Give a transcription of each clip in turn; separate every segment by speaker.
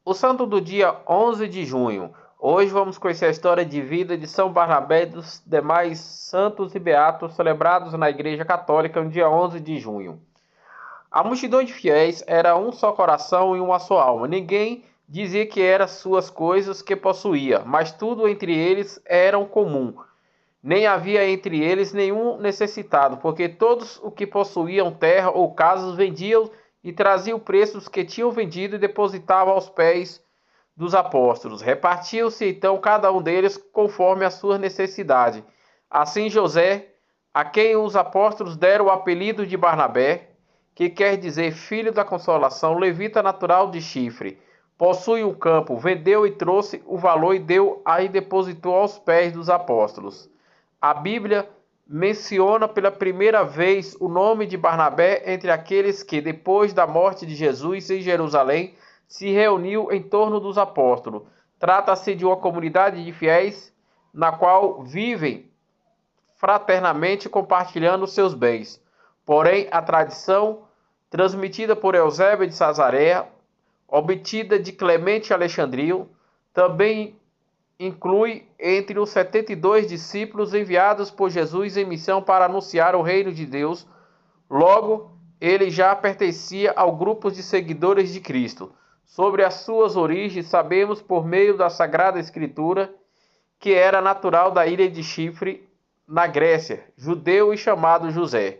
Speaker 1: O santo do dia 11 de junho. Hoje vamos conhecer a história de vida de São Barnabé e dos demais santos e beatos celebrados na Igreja Católica no dia 11 de junho. A multidão de fiéis era um só coração e uma só alma. Ninguém dizia que eram suas coisas que possuía, mas tudo entre eles era comum. Nem havia entre eles nenhum necessitado, porque todos o que possuíam terra ou casas vendiam e traziam o preço dos que tinham vendido e depositavam aos pés dos apóstolos. Repartiam-se então cada um deles conforme a sua necessidade. Assim José, a quem os apóstolos deram o apelido de Barnabé, que quer dizer filho da consolação, levita natural de Chifre, possui um campo, vendeu e trouxe o valor e deu aí depositou aos pés dos apóstolos. A Bíblia menciona pela primeira vez o nome de Barnabé entre aqueles que, depois da morte de Jesus em Jerusalém, se reuniu em torno dos apóstolos. Trata-se de uma comunidade de fiéis na qual vivem fraternamente compartilhando seus bens. Porém, a tradição transmitida por Eusébio de Cesareia, obtida de Clemente Alexandrino, também inclui entre os 72 discípulos enviados por Jesus em missão para anunciar o reino de Deus. Logo, ele já pertencia ao grupo de seguidores de Cristo. Sobre as suas origens, sabemos por meio da Sagrada Escritura que era natural da ilha de Chipre, na Grécia, judeu e chamado José.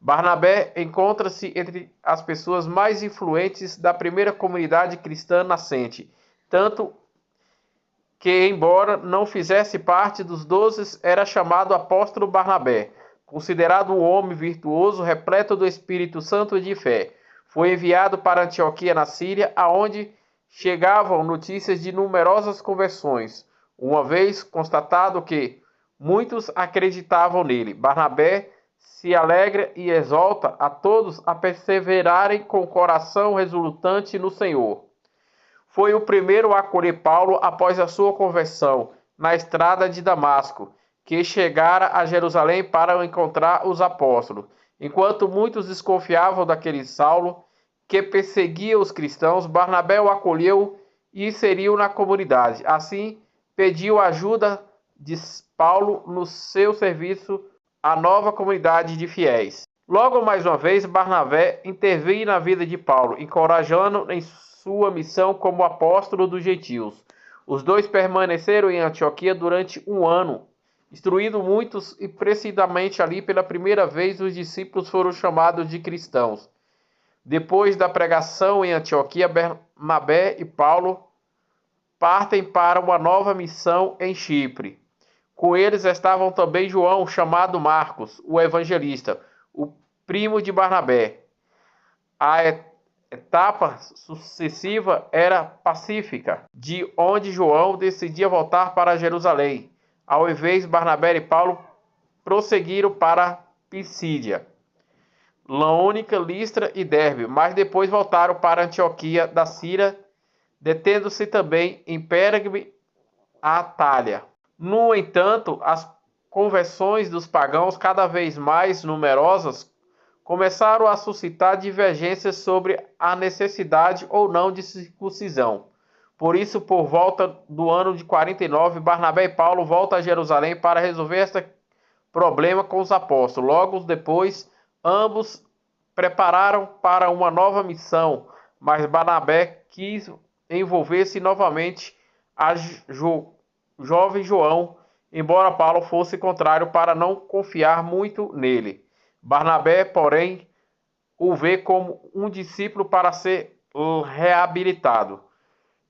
Speaker 1: Barnabé encontra-se entre as pessoas mais influentes da primeira comunidade cristã nascente, tanto que, embora não fizesse parte dos 12, era chamado apóstolo Barnabé, considerado um homem virtuoso, repleto do Espírito Santo e de fé. Foi enviado para Antioquia, na Síria, aonde chegavam notícias de numerosas conversões, uma vez constatado que muitos acreditavam nele. Barnabé se alegra e exalta a todos a perseverarem com o coração resultante no Senhor. Foi o primeiro a acolher Paulo após a sua conversão, na estrada de Damasco, que chegara a Jerusalém para encontrar os apóstolos. Enquanto muitos desconfiavam daquele Saulo, que perseguia os cristãos, Barnabé o acolheu e inseriu na comunidade. Assim, pediu ajuda de Paulo no seu serviço à nova comunidade de fiéis. Logo, mais uma vez, Barnabé interveio na vida de Paulo, encorajando em sua missão como apóstolo dos gentios. Os dois permaneceram em Antioquia durante um ano, instruindo muitos, e precisamente ali pela primeira vez os discípulos foram chamados de cristãos. Depois da pregação em Antioquia, Barnabé e Paulo partem para uma nova missão em Chipre. Com eles estavam também João, chamado Marcos, o evangelista, o primo de Barnabé. A etapa sucessiva era pacífica, de onde João decidia voltar para Jerusalém. Ao invés, Barnabé e Paulo prosseguiram para Pisídia, Laônica, Listra e Derbe, mas depois voltaram para Antioquia da Síria, detendo-se também em Pérgamo, a Atália. No entanto, as conversões dos pagãos, cada vez mais numerosas, começaram a suscitar divergências sobre a necessidade ou não de circuncisão. Por isso, por volta do ano de 49, Barnabé e Paulo voltam a Jerusalém para resolver este problema com os apóstolos. Logo depois, ambos prepararam para uma nova missão, mas Barnabé quis envolver-se novamente a jovem João, embora Paulo fosse contrário para não confiar muito nele. Barnabé, porém, o vê como um discípulo para ser reabilitado.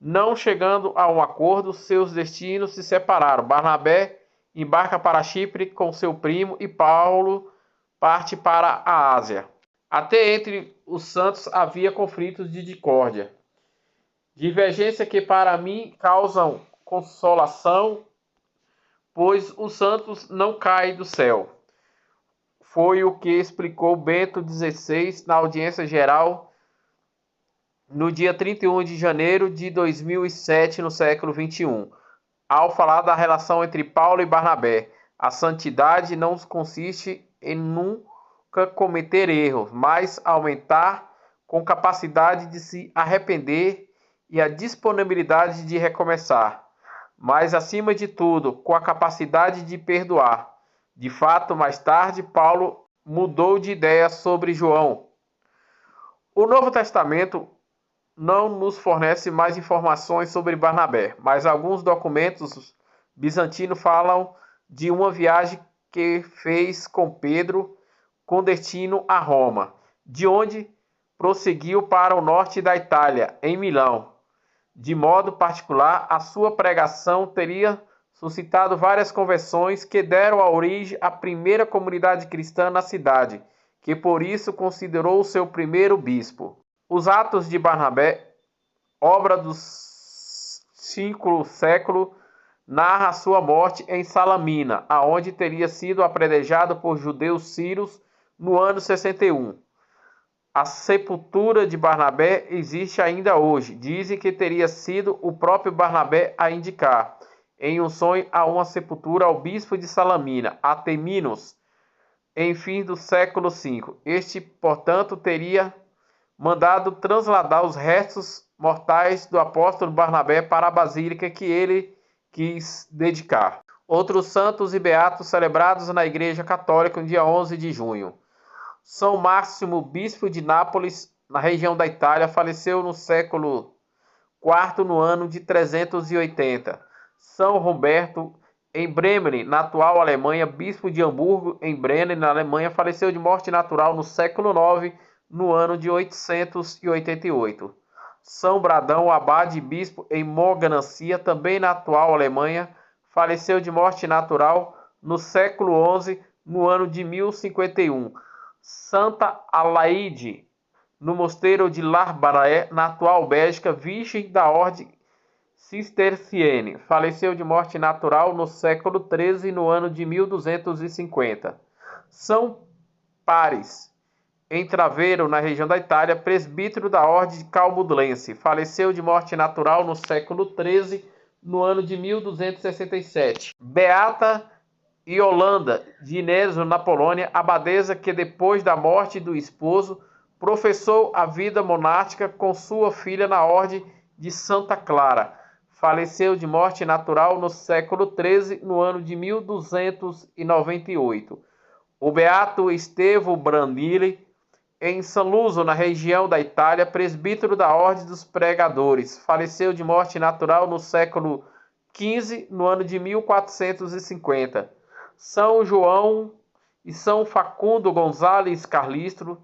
Speaker 1: Não chegando a um acordo, seus destinos se separaram. Barnabé embarca para Chipre com seu primo e Paulo parte para a Ásia. Até entre os santos havia conflitos de discórdia, divergência que para mim causam consolação, pois os santos não caem do céu. Foi o que explicou Bento XVI na audiência geral no dia 31 de janeiro de 2007, no século XXI, ao falar da relação entre Paulo e Barnabé. A santidade não consiste em nunca cometer erros, mas aumentar com capacidade de se arrepender e a disponibilidade de recomeçar, mas, acima de tudo, com a capacidade de perdoar. De fato, mais tarde, Paulo mudou de ideia sobre João. O Novo Testamento não nos fornece mais informações sobre Barnabé, mas alguns documentos bizantinos falam de uma viagem que fez com Pedro com destino a Roma, de onde prosseguiu para o norte da Itália, em Milão. De modo particular, a sua pregação teria suscitado várias conversões que deram a origem à primeira comunidade cristã na cidade, que por isso considerou seu primeiro bispo. Os Atos de Barnabé, obra do V século, narra a sua morte em Salamina, aonde teria sido apedrejado por judeus sírios no ano 61. A sepultura de Barnabé existe ainda hoje. Dizem que teria sido o próprio Barnabé a indicar, em um sonho, a uma sepultura ao bispo de Salamina, Ateminos, em fim do século V. Este, portanto, teria mandado trasladar os restos mortais do apóstolo Barnabé para a basílica que ele quis dedicar. Outros santos e beatos celebrados na Igreja Católica no dia 11 de junho. São Máximo, bispo de Nápoles, na região da Itália, faleceu no século IV, no ano de 380. São Roberto, em Bremen, na atual Alemanha, bispo de Hamburgo, em Bremen, na Alemanha, faleceu de morte natural no século IX, no ano de 888. São Bradão, abade e bispo em Mogancia, também na atual Alemanha, faleceu de morte natural no século XI, no ano de 1051. Santa Alaide, no mosteiro de L'Arbalète, na atual Bélgica, virgem da ordem cisterciene, faleceu de morte natural no século XIII, no ano de 1250. São Pares, em Traveiro, na região da Itália, presbítero da ordem calmudense, faleceu de morte natural no século XIII, no ano de 1267. Beata Iolanda de Ineso, na Polônia, abadesa que depois da morte do esposo professou a vida monástica com sua filha na ordem de Santa Clara. Faleceu de morte natural no século XIII, no ano de 1298. O beato Estevão Brandili, em Saluzzo, na região da Itália, presbítero da ordem dos pregadores, faleceu de morte natural no século XV, no ano de 1450. São João e São Facundo González Carlistro,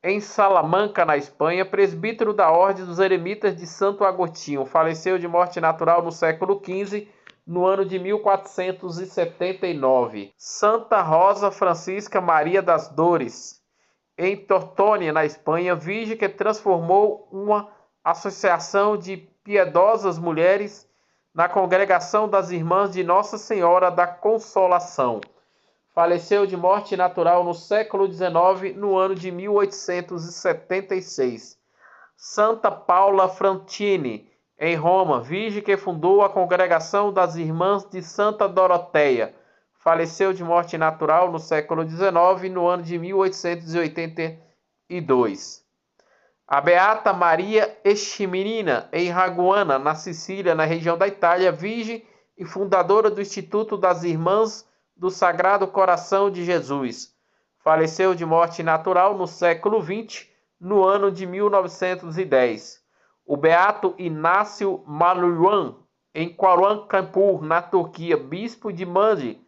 Speaker 1: em Salamanca, na Espanha, presbítero da ordem dos eremitas de Santo Agostinho, faleceu de morte natural no século XV, no ano de 1479. Santa Rosa Francisca Maria das Dores, em Tortônia, na Espanha, virgem que transformou uma associação de piedosas mulheres na Congregação das Irmãs de Nossa Senhora da Consolação. Faleceu de morte natural no século XIX, no ano de 1876. Santa Paula Frontini, em Roma, virgem que fundou a Congregação das Irmãs de Santa Doroteia. Faleceu de morte natural no século XIX, no ano de 1882. A Beata Maria Eschimirina, em Raguana, na Sicília, na região da Itália, virgem e fundadora do Instituto das Irmãs do Sagrado Coração de Jesus. Faleceu de morte natural no século XX, no ano de 1910. O Beato Inácio Maluan, em Kuala-Lumpur, na Turquia, bispo de Mandi,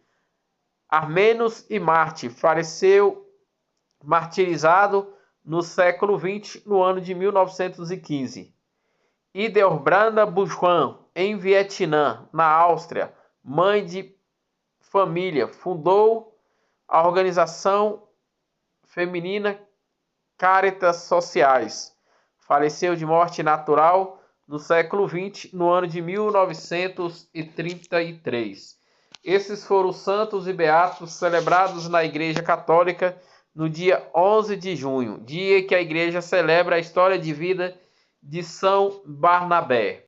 Speaker 1: armenos e mártir, faleceu martirizado no século XX, no ano de 1915. Hildebranda Bujuan, em Vietnã, na Áustria, mãe de família, fundou a organização feminina Caritas Sociais. Faleceu de morte natural no século XX, no ano de 1933. Esses foram os santos e beatos celebrados na Igreja Católica no dia 11 de junho, dia que a Igreja celebra a história de vida de São Barnabé.